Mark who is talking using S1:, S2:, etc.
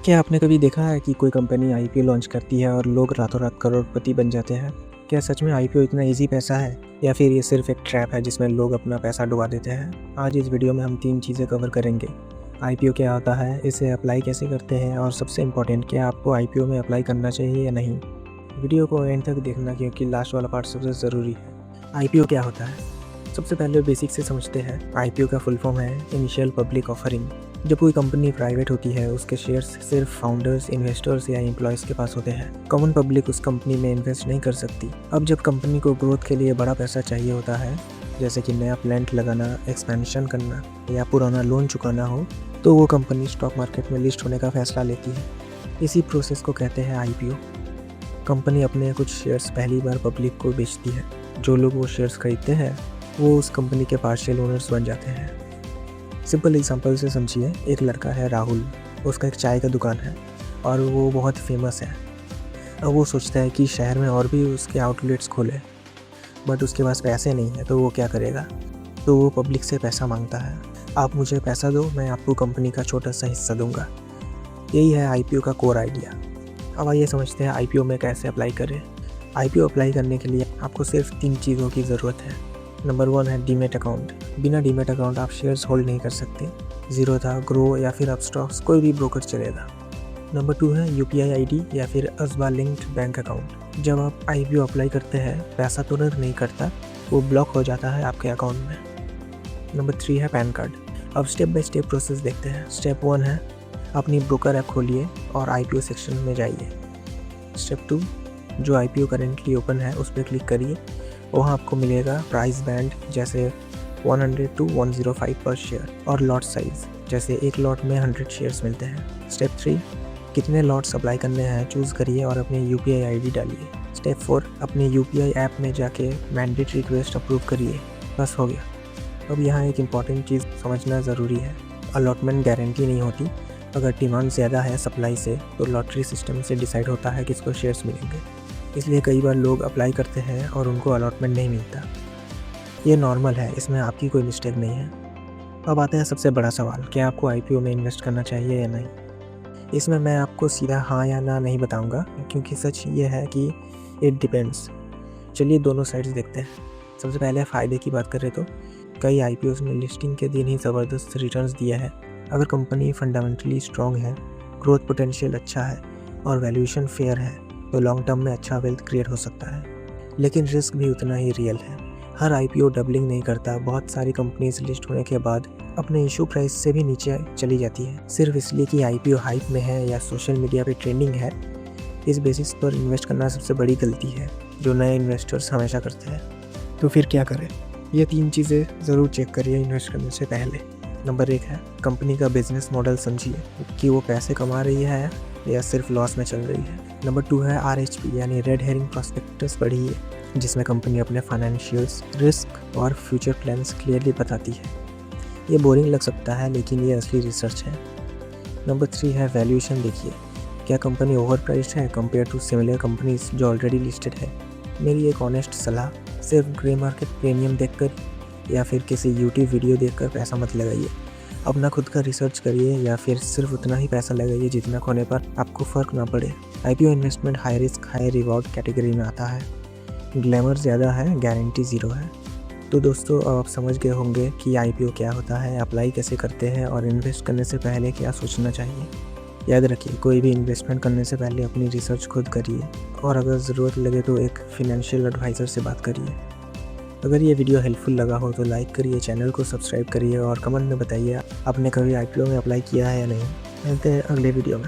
S1: क्या आपने कभी देखा है कि कोई कंपनी आईपीओ लॉन्च करती है और लोग रातों रात करोड़पति बन जाते हैं? क्या सच में आईपीओ इतना इजी पैसा है या फिर ये सिर्फ एक ट्रैप है जिसमें लोग अपना पैसा डुबा देते हैं? आज इस वीडियो में हम 3 चीज़ें कवर करेंगे। आईपीओ क्या होता है, इसे अप्लाई कैसे करते हैं और सबसे इम्पोर्टेंट, क्या आपको आईपीओ में अप्लाई करना चाहिए या नहीं। वीडियो को एंड तक देखना क्योंकि लास्ट वाला पार्ट सबसे ज़रूरी है। आईपीओ क्या होता है? सबसे पहले बेसिक से समझते हैं। आईपीओ का फुल फॉर्म है इनिशियल पब्लिक ऑफरिंग। जब कोई कंपनी प्राइवेट होती है, उसके शेयर्स सिर्फ फाउंडर्स, इन्वेस्टर्स या एम्प्लॉयज़ के पास होते हैं। कॉमन पब्लिक उस कंपनी में इन्वेस्ट नहीं कर सकती। अब जब कंपनी को ग्रोथ के लिए बड़ा पैसा चाहिए होता है, जैसे कि नया प्लांट लगाना, एक्सपेंशन करना या पुराना लोन चुकाना हो, तो वो कंपनी स्टॉक मार्केट में लिस्ट होने का फैसला लेती है। इसी प्रोसेस को कहते हैं आईपीओ। कंपनी अपने कुछ शेयर्स पहली बार पब्लिक को बेचती है। जो लोग वो शेयर्स खरीदते हैं वो उस कंपनी के पार्शियल ओनर्स बन जाते हैं। सिंपल एग्जांपल से समझिए, एक लड़का है राहुल, उसका एक चाय का दुकान है और वो बहुत फेमस है। अब वो सोचता है कि शहर में और भी उसके आउटलेट्स खोले, बट उसके पास पैसे नहीं है, तो वो क्या करेगा? तो वो पब्लिक से पैसा मांगता है। आप मुझे पैसा दो, मैं आपको कंपनी का छोटा सा हिस्सा दूंगा। यही है आईपीओ का कोर आइडिया। अब आइए समझते हैं आईपीओ में कैसे अप्लाई करें। आईपीओ अप्लाई करने के लिए आपको सिर्फ 3 चीज़ों की ज़रूरत है। नंबर 1 है डीमेट अकाउंट। बिना डीमेट अकाउंट आप शेयर्स होल्ड नहीं कर सकते। जीरोधा, ग्रो या फिर अपस्टॉक्स, कोई भी ब्रोकर चलेगा। नंबर 2 है यूपीआई आईडी या फिर असबा लिंक्ड बैंक अकाउंट। जब आप आईपीओ अप्लाई करते हैं, पैसा तुरंत नहीं करता, वो ब्लॉक हो जाता है आपके अकाउंट में। नंबर 3 है पैन कार्ड। अब स्टेप बाय स्टेप प्रोसेस देखते हैं। स्टेप 1 है अपनी ब्रोकर ऐप खोलिए और आईपीओ सेक्शन में जाइए। स्टेप 2, जो आईपीओ करेंटली ओपन है उस पर क्लिक करिए। वहाँ आपको मिलेगा प्राइस बैंड, जैसे 100 to 105 पर शेयर, और लॉट साइज़, जैसे एक लॉट में 100 शेयर्स मिलते हैं। स्टेप 3, कितने लॉट्स अप्लाई करने हैं चूज़ करिए और अपनी यूपीआई आईडी डालिए। स्टेप 4, अपनी यूपीआई ऐप में जाके मैंडेट रिक्वेस्ट अप्रूव करिए। बस हो गया। अब यहाँ एक इम्पॉर्टेंट चीज़ समझना ज़रूरी है। अलॉटमेंट गारंटी नहीं होती। अगर डिमांड ज़्यादा है सप्लाई से, तो लॉटरी सिस्टम से डिसाइड होता है किसको शेयर्स मिलेंगे। इसलिए कई बार लोग अप्लाई करते हैं और उनको अलॉटमेंट नहीं मिलता। ये नॉर्मल है, इसमें आपकी कोई मिस्टेक नहीं है। अब आते हैं सबसे बड़ा सवाल, क्या आपको आईपीओ में इन्वेस्ट करना चाहिए या नहीं। इसमें मैं आपको सीधा हाँ या ना नहीं बताऊंगा, क्योंकि सच ये है कि इट डिपेंड्स। चलिए दोनों साइड्स देखते हैं। सबसे पहले फ़ायदे की बात करें तो कई आईपीओज़ ने लिस्टिंग के दिन ही ज़बरदस्त रिटर्न्स दिए हैं। अगर कंपनी फंडामेंटली स्ट्रॉन्ग है, ग्रोथ पोटेंशियल अच्छा है और वैल्यूएशन फेयर है, तो लॉन्ग टर्म में अच्छा वेल्थ क्रिएट हो सकता है। लेकिन रिस्क भी उतना ही रियल है। हर आईपीओ डबलिंग नहीं करता। बहुत सारी कंपनीज लिस्ट होने के बाद अपने इशू प्राइस से भी नीचे चली जाती है, सिर्फ इसलिए कि आईपीओ हाइप में है या सोशल मीडिया पे ट्रेंडिंग है। इस बेसिस पर इन्वेस्ट करना सबसे बड़ी गलती है, जो नए इन्वेस्टर्स हमेशा करते हैं। तो फिर क्या करें? ये 3 चीज़ें ज़रूर चेक करिए इन्वेस्ट करने से पहले। नंबर 1 है कंपनी का बिजनेस मॉडल समझिए कि वो पैसे कमा रही है या सिर्फ लॉस में चल रही है। नंबर 2 है आरएचपी यानी रेड हेरिंग प्रॉस्पेक्टस पढ़िए, जिसमें कंपनी अपने फाइनेंशियल्स, रिस्क और फ्यूचर प्लान्स क्लियरली बताती है। ये बोरिंग लग सकता है, लेकिन ये असली रिसर्च है। नंबर 3 है वैल्यूएशन देखिए, क्या कंपनी ओवर प्राइस्ड है कंपेयर टू सिमिलर कंपनीज जो ऑलरेडी लिस्टेड है। मेरी एक ऑनेस्ट सलाह, सिर्फ ग्रे मार्केट प्रीमियम देखकर या फिर किसी यूट्यूब वीडियो देखकर पैसा मत लगाइए। अपना खुद का रिसर्च करिए या फिर सिर्फ उतना ही पैसा लगाइए जितना खोने पर आपको फ़र्क ना पड़े। IPO investment high risk high reward category में आता है। ग्लैमर ज़्यादा है, गारंटी ज़ीरो है। तो दोस्तों, अब आप समझ गए होंगे कि आईपीओ क्या होता है, अप्लाई कैसे करते हैं और इन्वेस्ट करने से पहले क्या सोचना चाहिए। याद रखिए, कोई भी इन्वेस्टमेंट करने से पहले अपनी रिसर्च खुद करिए और अगर ज़रूरत लगे तो एक फिनेंशियल एडवाइज़र से बात करिए। अगर ये वीडियो हेल्पफुल लगा हो तो लाइक करिए, चैनल को सब्सक्राइब करिए और कमेंट में बताइए आपने कभी आईपीओ में अप्लाई किया है या नहीं। मिलते हैं अगले वीडियो में।